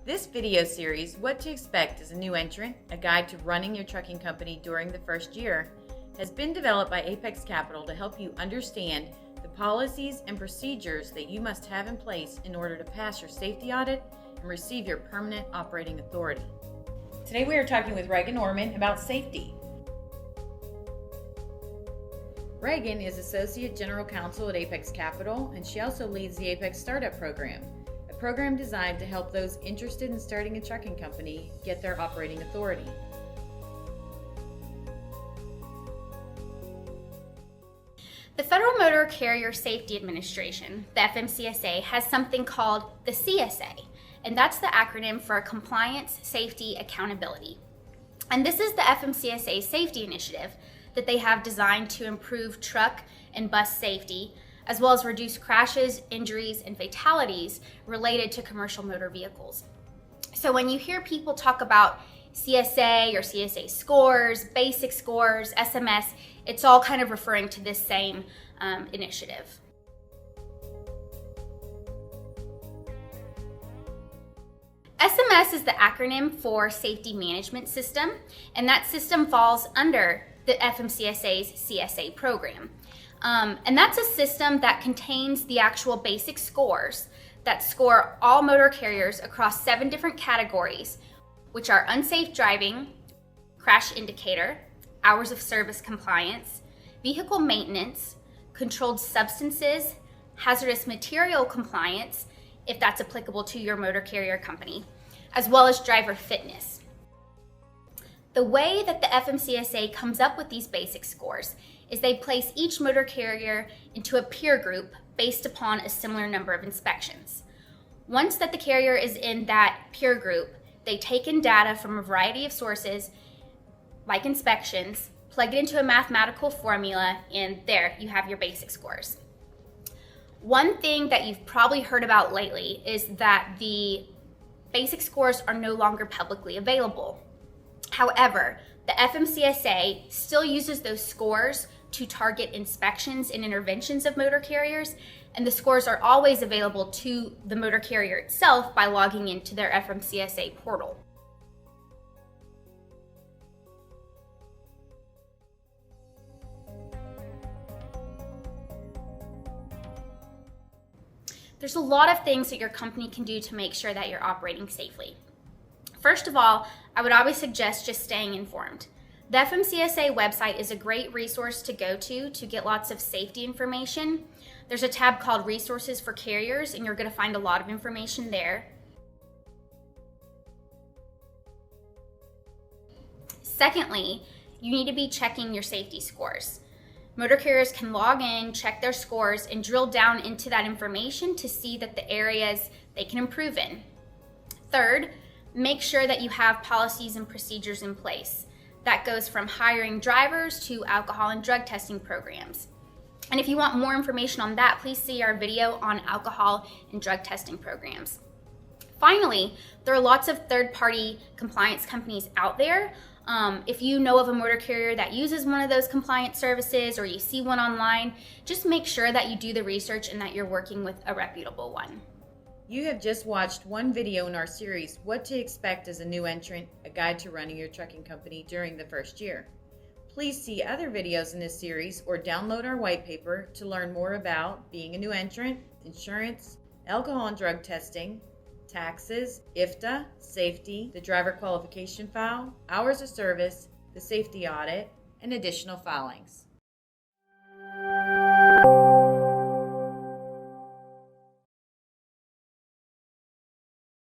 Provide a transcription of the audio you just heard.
This video series, What to Expect as a New Entrant, a guide to running your trucking company during the first year, has been developed by Apex Capital to help you understand the policies and procedures that you must have in place in order to pass your safety audit and receive your permanent operating authority. Today we are talking with Reagan Orman about safety. Reagan is Associate General Counsel at Apex Capital, and she also leads the Apex Startup Program, a program designed to help those interested in starting a trucking company get their operating authority. The Federal Motor Carrier Safety Administration, the FMCSA, has something called the CSA, and that's the acronym for Compliance, Safety, Accountability. And this is the FMCSA safety initiative that they have designed to improve truck and bus safety, as well as reduce crashes, injuries, and fatalities related to commercial motor vehicles. So when you hear people talk about CSA or CSA Scores, Basic Scores, SMS, it's all kind of referring to this same initiative. SMS is the acronym for Safety Management System, and that system falls under the FMCSA's CSA program. And that's a system that contains the actual basic scores that score all motor carriers across 7 different categories, which are unsafe driving, crash indicator, hours of service compliance, vehicle maintenance, controlled substances, hazardous material compliance, if that's applicable to your motor carrier company, as well as driver fitness. The way that the FMCSA comes up with these basic scores is they place each motor carrier into a peer group based upon a similar number of inspections. Once that the carrier is in that peer group, they take in data from a variety of sources, like inspections, plug it into a mathematical formula, and there you have your basic scores. One thing that you've probably heard about lately is that the basic scores are no longer publicly available. However, the FMCSA still uses those scores to target inspections and interventions of motor carriers, and the scores are always available to the motor carrier itself by logging into their FMCSA portal. There's a lot of things that your company can do to make sure that you're operating safely. First of all, I would always suggest just staying informed. The FMCSA website is a great resource to go to get lots of safety information. There's a tab called Resources for Carriers, and you're going to find a lot of information there. Secondly, you need to be checking your safety scores. Motor carriers can log in, check their scores, and drill down into that information to see that the areas they can improve in. Third, make sure that you have policies and procedures in place. That goes from hiring drivers to alcohol and drug testing programs. And if you want more information on that, please see our video on alcohol and drug testing programs. Finally, there are lots of third-party compliance companies out there. If you know of a motor carrier that uses one of those compliance services or you see one online, just make sure that you do the research and that you're working with a reputable one. You have just watched one video in our series, What to Expect as a New Entrant, a guide to running your trucking company during the first year. Please see other videos in this series or download our white paper to learn more about being a new entrant, insurance, alcohol and drug testing, taxes, IFTA, safety, the driver qualification file, hours of service, the safety audit, and additional filings.